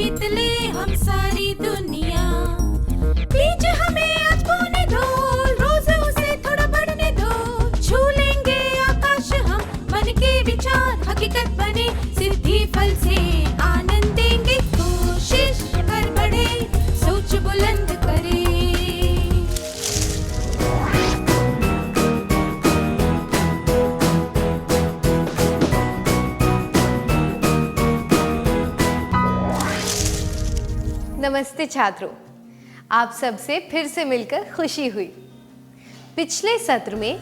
जीत ले हम सारी दुनिया। बीच हमें आज बोने दो, रोज उसे थोड़ा बढ़ने दो। छू लेंगे आकाश हम, मन के विचार हकीकत बने। सिद्धि फल से आनंद देंगे, कोशिश कर बढ़े, सोच बुलंद करे। नमस्ते छात्रों, आप सबसे फिर से मिलकर खुशी हुई। पिछले सत्र में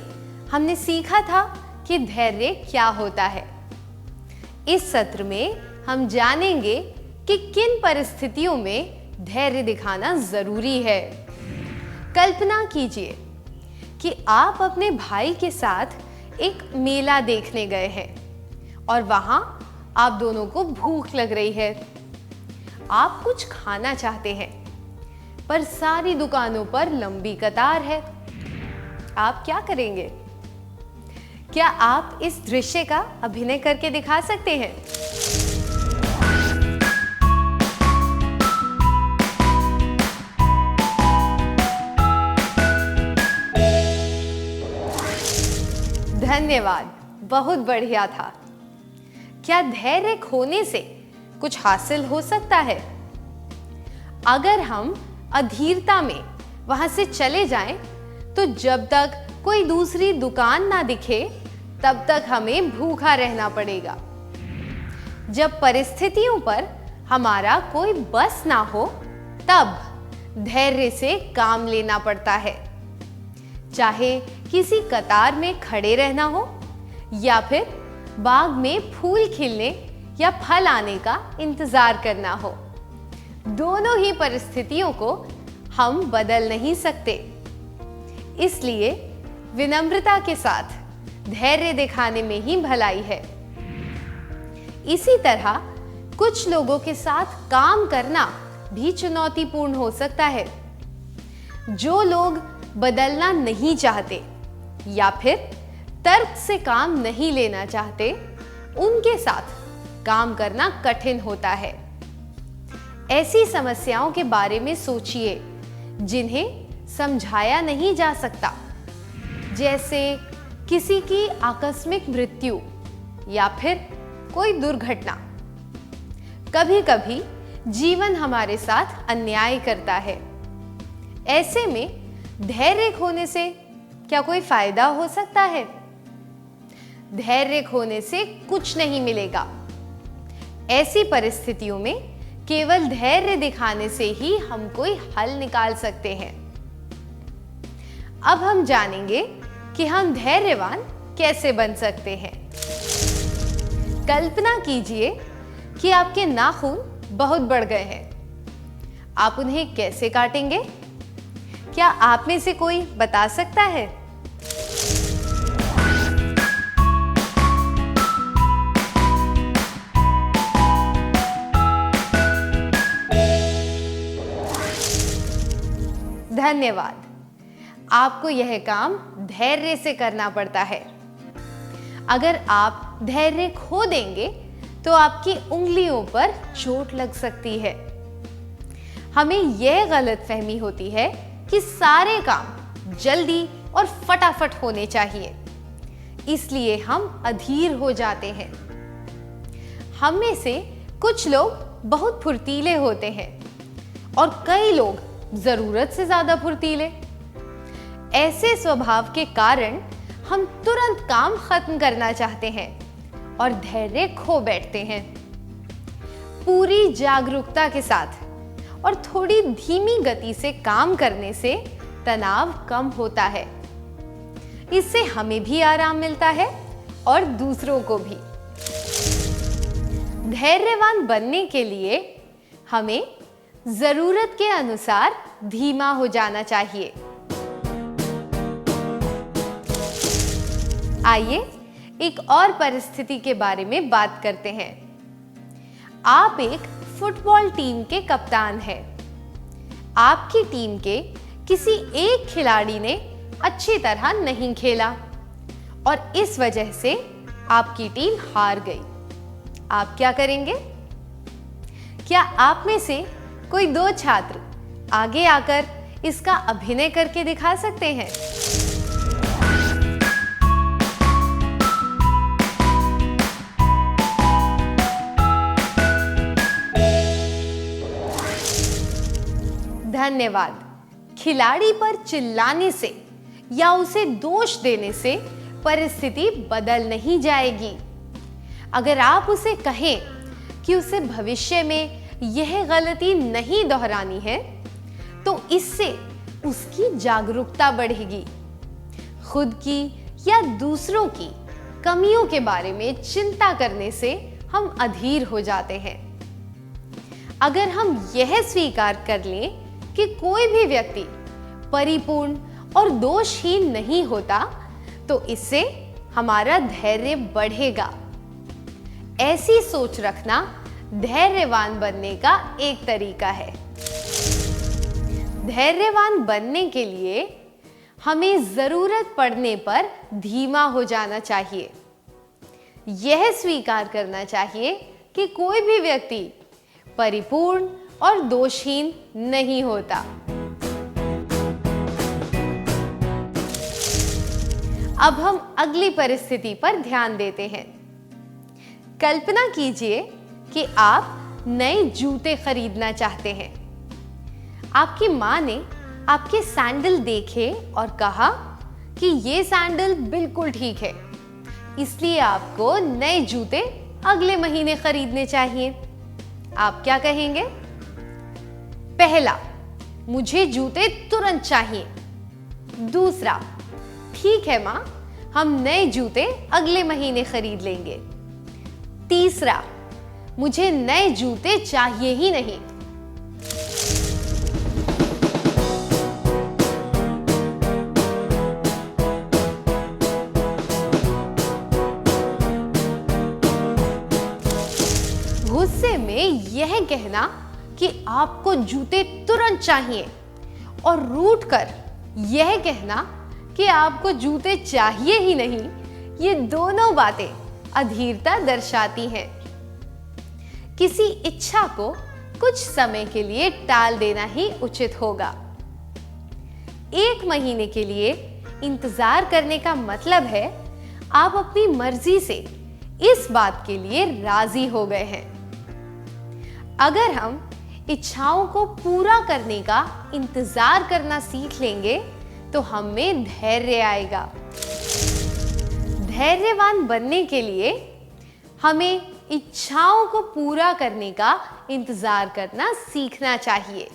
हमने सीखा था कि धैर्य क्या होता है। इस सत्र में हम जानेंगे कि किन परिस्थितियों में धैर्य दिखाना जरूरी है। कल्पना कीजिए कि आप अपने भाई के साथ एक मेला देखने गए हैं और वहां आप दोनों को भूख लग रही है। आप कुछ खाना चाहते हैं, पर सारी दुकानों पर लंबी कतार है। आप क्या करेंगे? क्या आप इस दृश्य का अभिनय करके दिखा सकते हैं? धन्यवाद, बहुत बढ़िया था। क्या धैर्य खोने से कुछ हासिल हो सकता है? अगर हम अधीरता में वहां से चले जाएं, तो जब तक कोई दूसरी दुकान ना दिखे तब तक हमें भूखा रहना पड़ेगा। जब परिस्थितियों पर हमारा कोई बस ना हो, तब धैर्य से काम लेना पड़ता है। चाहे किसी कतार में खड़े रहना हो या फिर बाग में फूल खिलने या फल आने का इंतजार करना हो, दोनों ही परिस्थितियों को हम बदल नहीं सकते। इसलिए विनम्रता के साथ धैर्य दिखाने में ही भलाई है। इसी तरह कुछ लोगों के साथ काम करना भी चुनौतीपूर्ण हो सकता है। जो लोग बदलना नहीं चाहते या फिर तर्क से काम नहीं लेना चाहते, उनके साथ काम करना कठिन होता है। ऐसी समस्याओं के बारे में सोचिए जिन्हें समझाया नहीं जा सकता, जैसे किसी की आकस्मिक मृत्यु या फिर कोई दुर्घटना। कभी-कभी जीवन हमारे साथ अन्याय करता है। ऐसे में धैर्य खोने से क्या कोई फायदा हो सकता है? धैर्य खोने से कुछ नहीं मिलेगा। ऐसी परिस्थितियों में केवल धैर्य दिखाने से ही हम कोई हल निकाल सकते हैं। अब हम जानेंगे कि हम धैर्यवान कैसे बन सकते हैं। कल्पना कीजिए कि आपके नाखून बहुत बढ़ गए हैं। आप उन्हें कैसे काटेंगे? क्या आप में से कोई बता सकता है? धन्यवाद। आपको यह काम धैर्य से करना पड़ता है। अगर आप धैर्य खो देंगे तो आपकी उंगलियों पर चोट लग सकती है। हमें यह गलतफहमी होती है कि सारे काम जल्दी और फटाफट होने चाहिए, इसलिए हम अधीर हो जाते हैं। हम में से कुछ लोग बहुत फुर्तीले होते हैं और कई लोग जरूरत से ज्यादा फुर्तीले। ऐसे स्वभाव के कारण हम तुरंत काम खत्म करना चाहते हैं और धैर्य खो बैठते हैं। पूरी जागरूकता के साथ और थोड़ी धीमी गति से काम करने से तनाव कम होता है। इससे हमें भी आराम मिलता है और दूसरों को भी। धैर्यवान बनने के लिए हमें जरूरत के अनुसार धीमा हो जाना चाहिए। आइए एक और परिस्थिति के बारे में बात करते हैं। आप एक फुटबॉल टीम के कप्तान हैं। आपकी टीम के किसी एक खिलाड़ी ने अच्छी तरह नहीं खेला और इस वजह से आपकी टीम हार गई। आप क्या करेंगे? क्या आप में से कोई 2 छात्र आगे आकर इसका अभिनय करके दिखा सकते हैं? धन्यवाद। खिलाड़ी पर चिल्लाने से या उसे दोष देने से परिस्थिति बदल नहीं जाएगी। अगर आप उसे कहें कि उसे भविष्य में यह गलती नहीं दोहरानी है, तो इससे उसकी जागरूकता बढ़ेगी। खुद की या दूसरों की कमियों के बारे में चिंता करने से हम अधीर हो जाते हैं। अगर हम यह स्वीकार कर लें कि कोई भी व्यक्ति परिपूर्ण और दोषहीन नहीं होता, तो इससे हमारा धैर्य बढ़ेगा। ऐसी सोच रखना धैर्यवान बनने का एक तरीका है। धैर्यवान बनने के लिए हमें जरूरत पड़ने पर धीमा हो जाना चाहिए। यह स्वीकार करना चाहिए कि कोई भी व्यक्ति परिपूर्ण और दोषहीन नहीं होता। अब हम अगली परिस्थिति पर ध्यान देते हैं। कल्पना कीजिए कि आप नए जूते खरीदना चाहते हैं। आपकी माँ ने आपके सैंडल देखे और कहा कि ये सैंडल बिल्कुल ठीक है, इसलिए आपको नए जूते अगले महीने खरीदने चाहिए। आप क्या कहेंगे? पहला, मुझे जूते तुरंत चाहिए। दूसरा, ठीक है माँ, हम नए जूते अगले महीने खरीद लेंगे। तीसरा, मुझे नए जूते चाहिए ही नहीं। गुस्से में यह कहना कि आपको जूते तुरंत चाहिए और रूठ कर यह कहना कि आपको जूते चाहिए ही नहीं, ये दोनों बातें अधीरता दर्शाती हैं। किसी इच्छा को कुछ समय के लिए टाल देना ही उचित होगा। 1 महीने के लिए इंतजार करने का मतलब है आप अपनी मर्जी से इस बात के लिए राजी हो गए हैं। अगर हम इच्छाओं को पूरा करने का इंतजार करना सीख लेंगे तो हम में धैर्य आएगा। धैर्यवान बनने के लिए हमें इच्छाओं को पूरा करने का इंतजार करना सीखना चाहिए।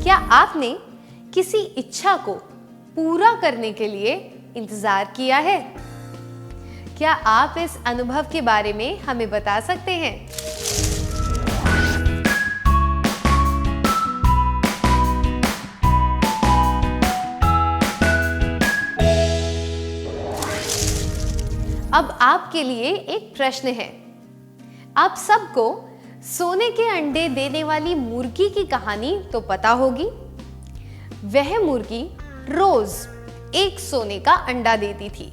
क्या आपने किसी इच्छा को पूरा करने के लिए इंतजार किया है? क्या आप इस अनुभव के बारे में हमें बता सकते हैं? अब आपके लिए एक प्रश्न है। आप सबको सोने के अंडे देने वाली मुर्गी की कहानी तो पता होगी। वह मुर्गी रोज एक सोने का अंडा देती थी,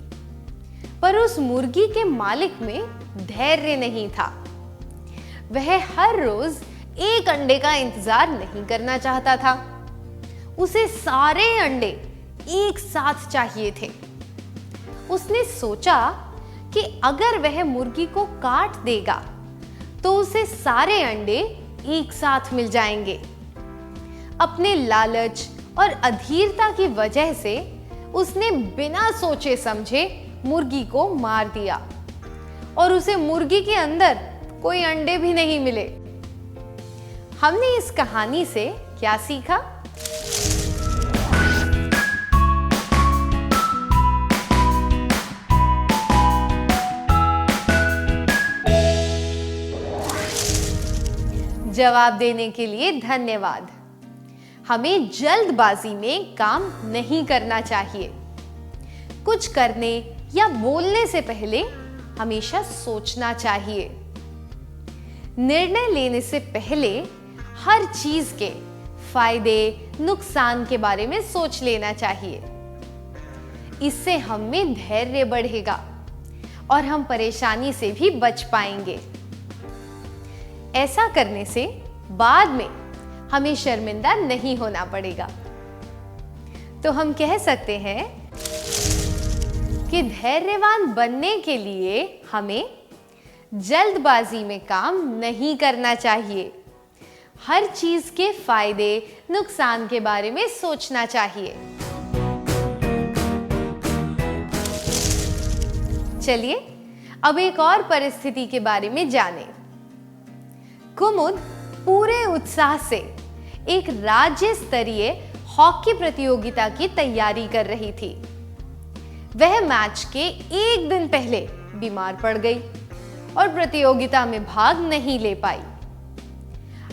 पर उस मुर्गी के मालिक में धैर्य नहीं था। वह हर रोज एक अंडे का इंतजार नहीं करना चाहता था। उसे सारे अंडे एक साथ चाहिए थे। उसने सोचा कि अगर वह मुर्गी को काट देगा तो उसे सारे अंडे एक साथ मिल जाएंगे। अपने लालच और अधीरता की वजह से उसने बिना सोचे समझे मुर्गी को मार दिया और उसे मुर्गी के अंदर कोई अंडे भी नहीं मिले। हमने इस कहानी से क्या सीखा? जवाब देने के लिए धन्यवाद। हमें जल्दबाजी में काम नहीं करना चाहिए। कुछ करने या बोलने से पहले हमेशा सोचना चाहिए। निर्णय लेने से पहले हर चीज के फायदे नुकसान के बारे में सोच लेना चाहिए। इससे हम में धैर्य बढ़ेगा और हम परेशानी से भी बच पाएंगे। ऐसा करने से बाद में हमें शर्मिंदा नहीं होना पड़ेगा। तो हम कह सकते हैं कि धैर्यवान बनने के लिए हमें जल्दबाजी में काम नहीं करना चाहिए। हर चीज के फायदे नुकसान के बारे में सोचना चाहिए। चलिए अब एक और परिस्थिति के बारे में जानें। कुमुद पूरे उत्साह से एक राज्य स्तरीय हॉकी प्रतियोगिता की तैयारी कर रही थी। वह मैच के एक दिन पहले बीमार पड़ गई और प्रतियोगिता में भाग नहीं ले पाई।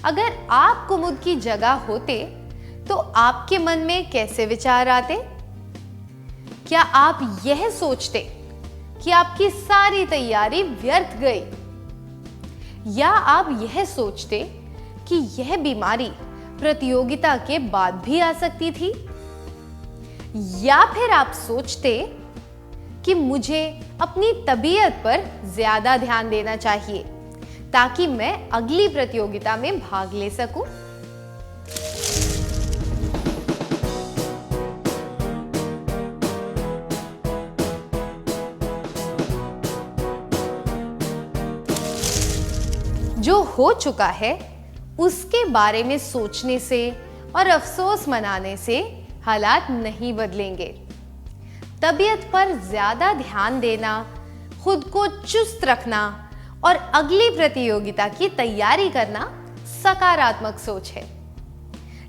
अगर आप कुमुद की जगह होते तो आपके मन में कैसे विचार आते? क्या आप यह सोचते कि आपकी सारी तैयारी व्यर्थ गई, या आप यह सोचते कि यह बीमारी प्रतियोगिता के बाद भी आ सकती थी, या फिर आप सोचते कि मुझे अपनी तबीयत पर ज्यादा ध्यान देना चाहिए ताकि मैं अगली प्रतियोगिता में भाग ले सकूं? जो हो चुका है उसके बारे में सोचने से और अफसोस मनाने से हालात नहीं बदलेंगे। तबीयत पर ज्यादा ध्यान देना, खुद को चुस्त रखना और अगली प्रतियोगिता की तैयारी करना सकारात्मक सोच है।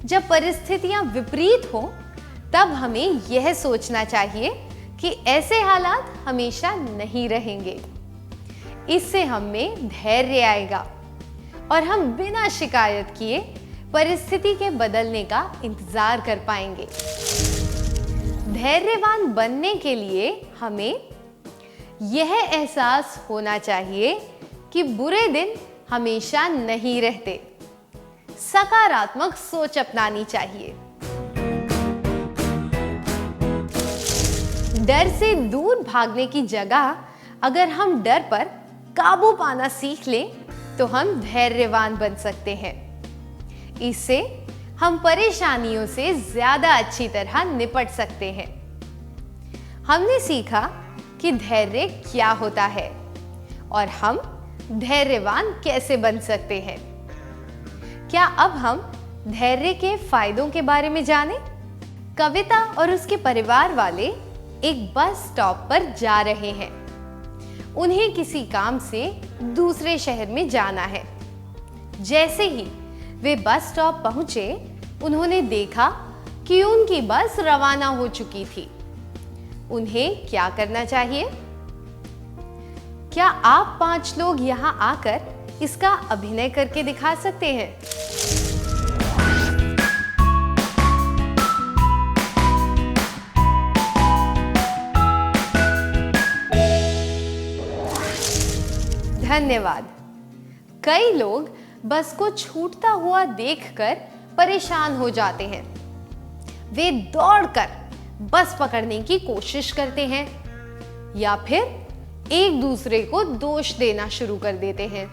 जब परिस्थितियां विपरीत हो तब हमें यह सोचना चाहिए कि ऐसे हालात हमेशा नहीं रहेंगे। इससे हमें धैर्य आएगा और हम बिना शिकायत किए परिस्थिति के बदलने का इंतजार कर पाएंगे। धैर्यवान बनने के लिए हमें यह एहसास होना चाहिए कि बुरे दिन हमेशा नहीं रहते। सकारात्मक सोच अपनानी चाहिए। डर से दूर भागने की जगह अगर हम डर पर काबू पाना सीख लें तो हम धैर्यवान बन सकते हैं। इससे हम परेशानियों से ज्यादा अच्छी तरह निपट सकते हैं। हमने सीखा कि धैर्य क्या होता है और हम धैर्यवान कैसे बन सकते हैं। क्या अब हम धैर्य के फायदों के बारे में जानें? कविता और उसके परिवार वाले एक बस स्टॉप पर जा रहे हैं। उन्हें किसी काम से दूसरे शहर में जाना है। जैसे ही वे बस स्टॉप पहुंचे, उन्होंने देखा कि उनकी बस रवाना हो चुकी थी। उन्हें क्या करना चाहिए? क्या आप 5 लोग यहां आकर इसका अभिनय करके दिखा सकते हैं? धन्यवाद। कई लोग बस को छूटता हुआ देखकर परेशान हो जाते हैं। वे दौड़कर बस पकड़ने की कोशिश करते हैं या फिर एक दूसरे को दोष देना शुरू कर देते हैं।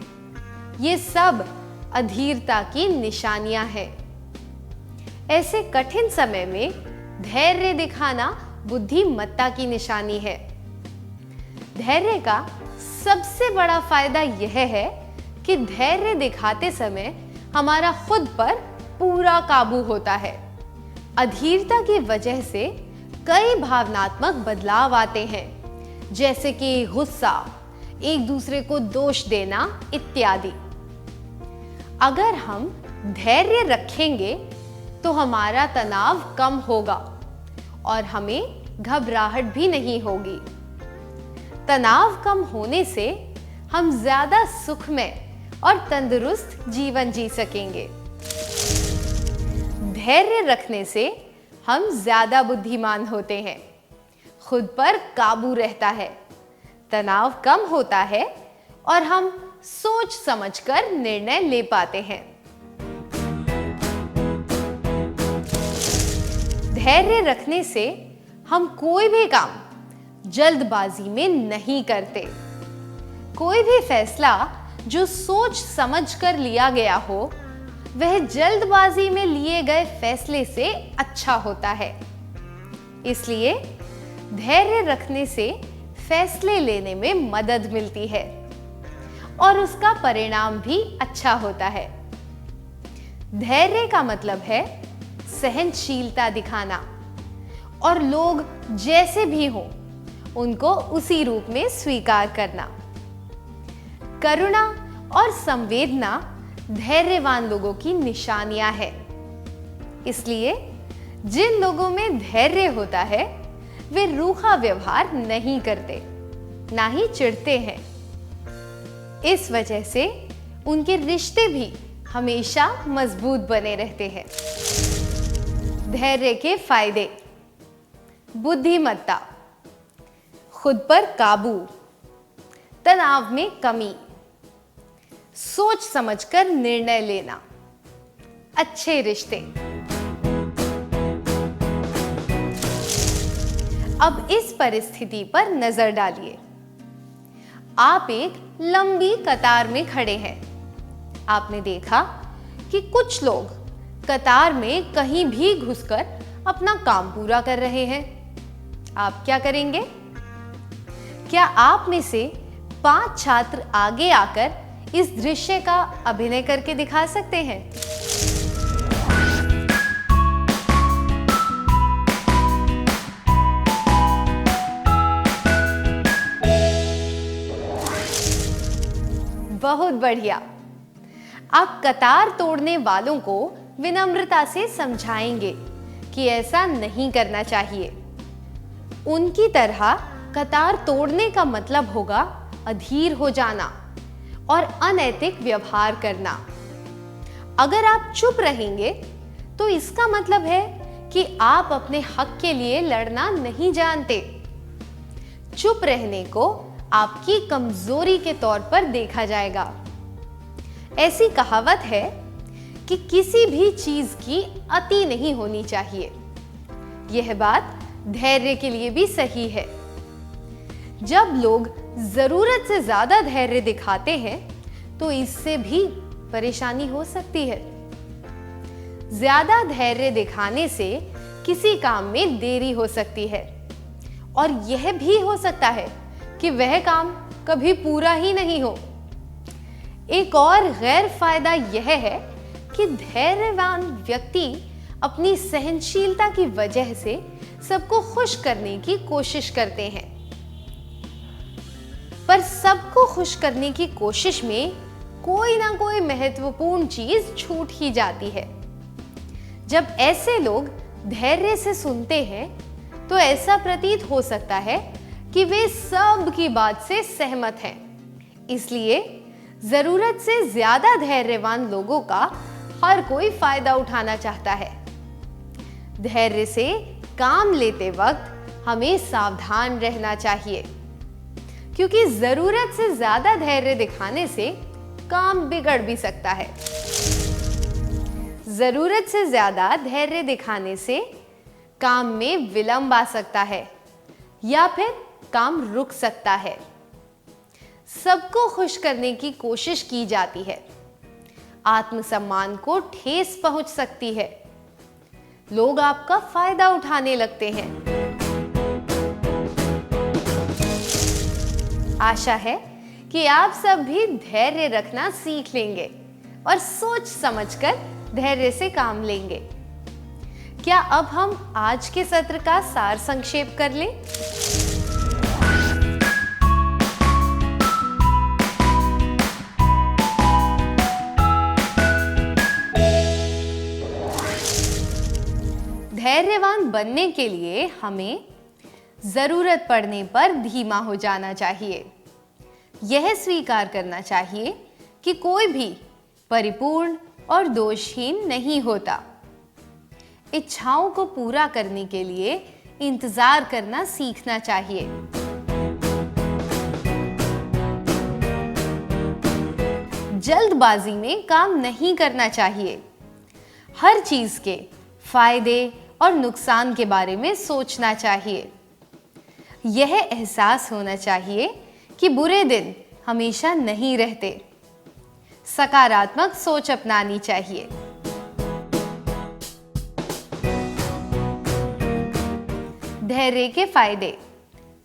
ये सब अधीरता की निशानियां हैं। ऐसे कठिन समय में धैर्य दिखाना बुद्धिमत्ता की निशानी है। धैर्य का सबसे बड़ा फायदा यह है कि धैर्य दिखाते समय हमारा खुद पर पूरा काबू होता है। अधीरता की वजह से कई भावनात्मक बदलाव आते हैं, जैसे कि गुस्सा, एक दूसरे को दोष देना इत्यादि। अगर हम धैर्य रखेंगे तो हमारा तनाव कम होगा और हमें घबराहट भी नहीं होगी। तनाव कम होने से हम ज्यादा सुखमय और तंदुरुस्त जीवन जी सकेंगे। धैर्य रखने से हम ज्यादा बुद्धिमान होते हैं, खुद पर काबू रहता है, तनाव कम होता है और हम सोच समझकर निर्णय ले पाते हैं। धैर्य रखने से हम कोई भी काम जल्दबाजी में नहीं करते। कोई भी फैसला जो सोच समझकर लिया गया हो, वह जल्दबाजी में लिए गए फैसले से अच्छा होता है। इसलिए धैर्य रखने से फैसले लेने में मदद मिलती है और उसका परिणाम भी अच्छा होता है। धैर्य का मतलब है सहनशीलता दिखाना और लोग जैसे भी हों उनको उसी रूप में स्वीकार करना। करुणा और संवेदना धैर्यवान लोगों की निशानियां हैं। इसलिए जिन लोगों में धैर्य होता है वे रूखा व्यवहार नहीं करते, ना ही चिढ़ते हैं। इस वजह से उनके रिश्ते भी हमेशा मजबूत बने रहते हैं। धैर्य के फायदे: बुद्धिमत्ता, खुद पर काबू, तनाव में कमी, सोच समझकर निर्णय लेना, अच्छे रिश्ते। अब इस परिस्थिति पर नजर डालिए। आप एक लंबी कतार में खड़े हैं। आपने देखा कि कुछ लोग कतार में कहीं भी घुसकर अपना काम पूरा कर रहे हैं। आप क्या करेंगे? क्या आप में से 5 छात्र आगे आकर इस दृश्य का अभिनय करके दिखा सकते हैं? बहुत बढ़िया। आप कतार तोड़ने वालों को विनम्रता से समझाएंगे कि ऐसा नहीं करना चाहिए। उनकी तरह कतार तोड़ने का मतलब होगा अधीर हो जाना और अनैतिक व्यवहार करना। अगर आप चुप रहेंगे तो इसका मतलब है कि आप अपने हक के लिए लड़ना नहीं जानते। चुप रहने को आपकी कमजोरी के तौर पर देखा जाएगा। ऐसी कहावत है कि किसी भी चीज की अति नहीं होनी चाहिए। यह बात धैर्य के लिए भी सही है। जब लोग जरूरत से ज्यादा धैर्य दिखाते हैं तो इससे भी परेशानी हो सकती है। ज्यादा धैर्य दिखाने से किसी काम में देरी हो सकती है और यह भी हो सकता है कि वह काम कभी पूरा ही नहीं हो। एक और गैर फायदा यह है कि धैर्यवान व्यक्ति अपनी सहनशीलता की वजह से सबको खुश करने की कोशिश करते हैं, पर सबको खुश करने की कोशिश में कोई ना कोई महत्वपूर्ण चीज छूट ही जाती है। जब ऐसे लोग धैर्य से सुनते हैं तो ऐसा प्रतीत हो सकता है कि वे सब की बात से सहमत हैं। इसलिए जरूरत से ज्यादा धैर्यवान लोगों का हर कोई फायदा उठाना चाहता है। धैर्य से काम लेते वक्त हमें सावधान रहना चाहिए, क्योंकि जरूरत से ज्यादा धैर्य दिखाने से काम बिगड़ भी सकता है। जरूरत से ज्यादा धैर्य दिखाने से काम में विलंब आ सकता है या फिर काम रुक सकता है। सबको खुश करने की कोशिश की जाती है। आत्मसम्मान को ठेस पहुंच सकती है। लोग आपका फायदा उठाने लगते हैं। आशा है कि आप सब भी धैर्य रखना सीख लेंगे और सोच समझकर धैर्य से काम लेंगे। क्या अब हम आज के सत्र का सार संक्षेप कर लें? धैर्यवान बनने के लिए हमें जरूरत पड़ने पर धीमा हो जाना चाहिए। यह स्वीकार करना चाहिए कि कोई भी परिपूर्ण और दोषहीन नहीं होता। इच्छाओं को पूरा करने के लिए इंतजार करना सीखना चाहिए। जल्दबाजी में काम नहीं करना चाहिए। हर चीज के फायदे और नुकसान के बारे में सोचना चाहिए। यह एहसास होना चाहिए कि बुरे दिन हमेशा नहीं रहते। सकारात्मक सोच अपनानी चाहिए। धैर्य के फायदे: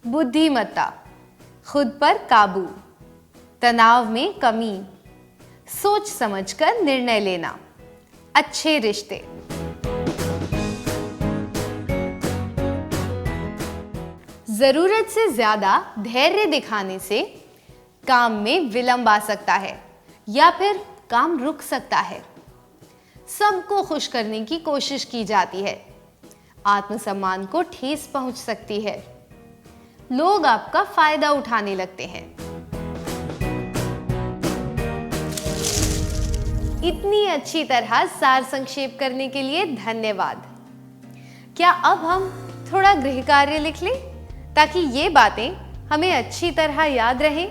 बुद्धिमत्ता, खुद पर काबू, तनाव में कमी, सोच समझकर निर्णय लेना, अच्छे रिश्ते। जरूरत से ज्यादा धैर्य दिखाने से काम में विलंब आ सकता है या फिर काम रुक सकता है। सबको खुश करने की कोशिश की जाती है, आत्मसम्मान को ठेस पहुंच सकती है, लोग आपका फायदा उठाने लगते हैं। इतनी अच्छी तरह सार संक्षेप करने के लिए धन्यवाद। क्या अब हम थोड़ा गृह कार्य लिख लें ताकि ये बातें हमें अच्छी तरह याद रहें?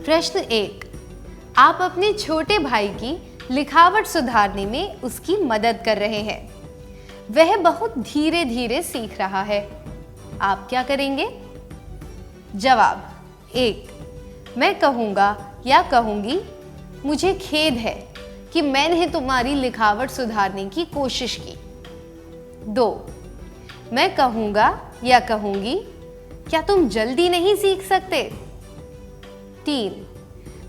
प्रश्न 1, आप अपने छोटे भाई की लिखावट सुधारने में उसकी मदद कर रहे हैं। वह बहुत धीरे धीरे सीख रहा है। आप क्या करेंगे? जवाब: 1, मैं कहूँगा या कहूँगी, मुझे खेद है कि मैंने तुम्हारी लिखावट सुधारने की कोशिश की। 2, मैं कहूँगा या कहूँगी, क्या तुम जल्दी नहीं सीख सकते? 3,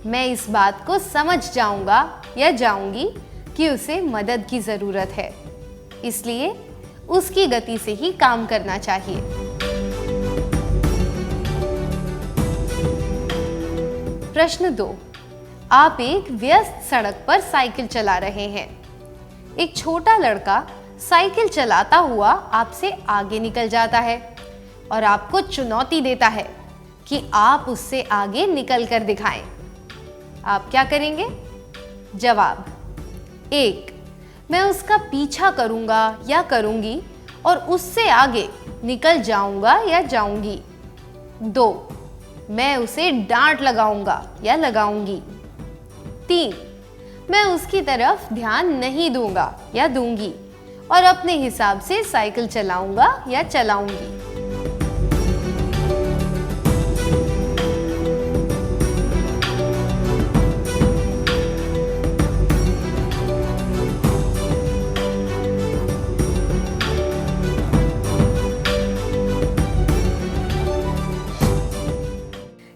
मैं इस बात को समझ जाऊँगा या जाऊँगी कि उसे मदद की ज़रूरत है, इसलिए उसकी गति से ही काम करना चाहिए। प्रश्न 2, आप एक व्यस्त सड़क पर साइकिल चला रहे हैं। एक छोटा लड़का साइकिल चलाता हुआ आपसे आगे निकल जाता है और आपको चुनौती देता है कि आप उससे आगे निकल कर दिखाएं। आप क्या करेंगे? जवाब: 1, मैं उसका पीछा करूंगा या करूंगी और उससे आगे निकल जाऊंगा या जाऊंगी। 2, मैं उसे डांट लगाऊंगा या लगाऊंगी। 3, मैं उसकी तरफ ध्यान नहीं दूंगा या दूंगी और अपने हिसाब से साइकिल चलाऊंगा या चलाऊंगी।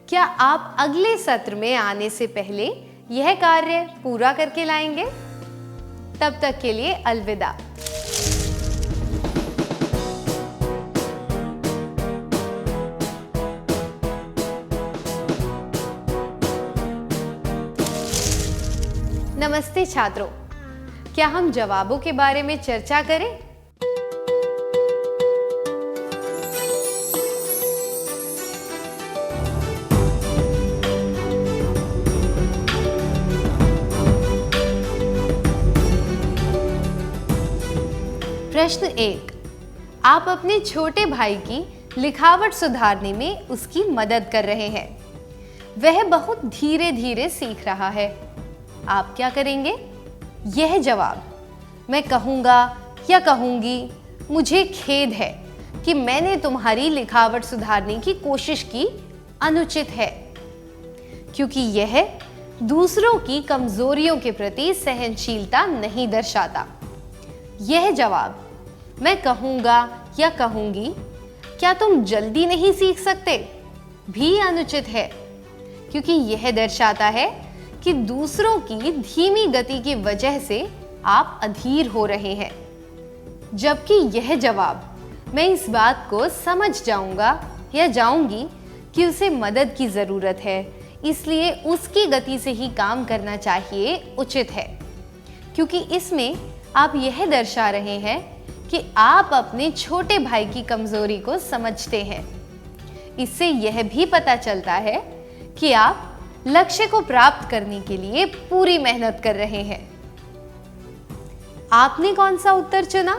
क्या आप अगले सत्र में आने से पहले यह कार्य पूरा करके लाएंगे? तब तक के लिए अलविदा। नमस्ते छात्रों, क्या हम जवाबों के बारे में चर्चा करें? प्रश्न 1, आप अपने छोटे भाई की लिखावट सुधारने में उसकी मदद कर रहे हैं। वह बहुत धीरे धीरे सीख रहा है। आप क्या करेंगे? यह जवाब: मैं कहूँगा या कहूँगी, मुझे खेद है कि मैंने तुम्हारी लिखावट सुधारने की कोशिश की, अनुचित है, क्योंकि यह दूसरों की कमजोरियों के प्रति सहनशीलता नहीं दर्शाता। यह जवाब: मैं कहूँगा या कहूँगी, क्या तुम जल्दी नहीं सीख सकते, भी अनुचित है, क्योंकि यह दर्शाता है कि दूसरों की धीमी गति की वजह से आप अधीर हो रहे हैं। जबकि यह जवाब: मैं इस बात को समझ जाऊंगा या जाऊंगी कि उसे मदद की ज़रूरत है, इसलिए उसकी गति से ही काम करना चाहिए, उचित है, क्योंकि इसमें आप यह दर्शा रहे हैं कि आप अपने छोटे भाई की कमजोरी को समझते हैं। इससे यह भी पता चलता है कि आप लक्ष्य को प्राप्त करने के लिए पूरी मेहनत कर रहे हैं। आपने कौन सा उत्तर चुना?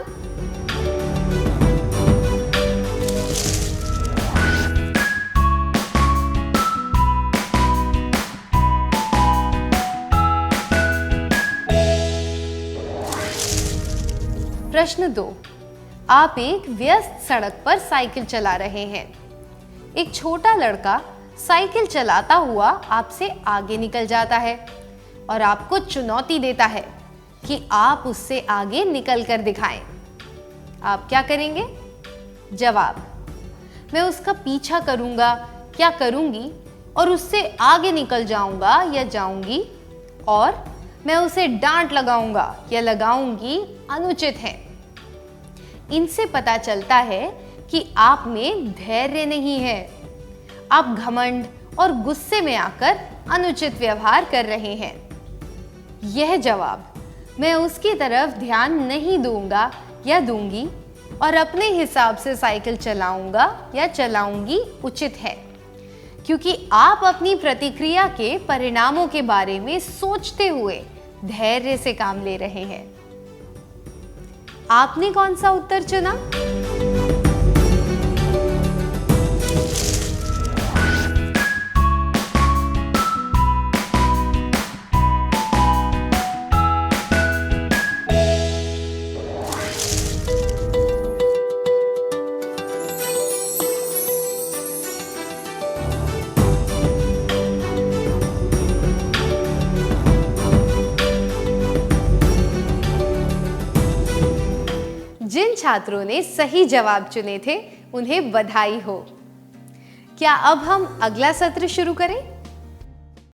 प्रश्न 2, आप एक व्यस्त सड़क पर साइकिल चला रहे हैं। एक छोटा लड़का साइकिल चलाता हुआ आपसे आगे निकल जाता है और आपको चुनौती देता है कि आप उससे आगे निकल कर दिखाएं। आप क्या करेंगे? जवाब: मैं उसका पीछा करूंगा या करूंगी और उससे आगे निकल जाऊंगा या जाऊंगी, और मैं उसे डांट लगाऊंगा या लगाऊंगी अनुचित है। इनसे पता चलता है कि आप में धैर्य नहीं है। आप घमंड और गुस्से में आकर अनुचित व्यवहार कर रहे हैं। यह जवाब मैं उसकी तरफ ध्यान नहीं दूंगा या दूंगी और अपने हिसाब से साइकिल चलाऊंगा या चलाऊंगी उचित है, क्योंकि आप अपनी प्रतिक्रिया के परिणामों के बारे में सोचते हुए धैर्य से काम ले रहे हैं। आपने कौन सा उत्तर चुना? जिन छात्रों ने सही जवाब चुने थे उन्हें बधाई हो। क्या अब हम अगला सत्र शुरू करें?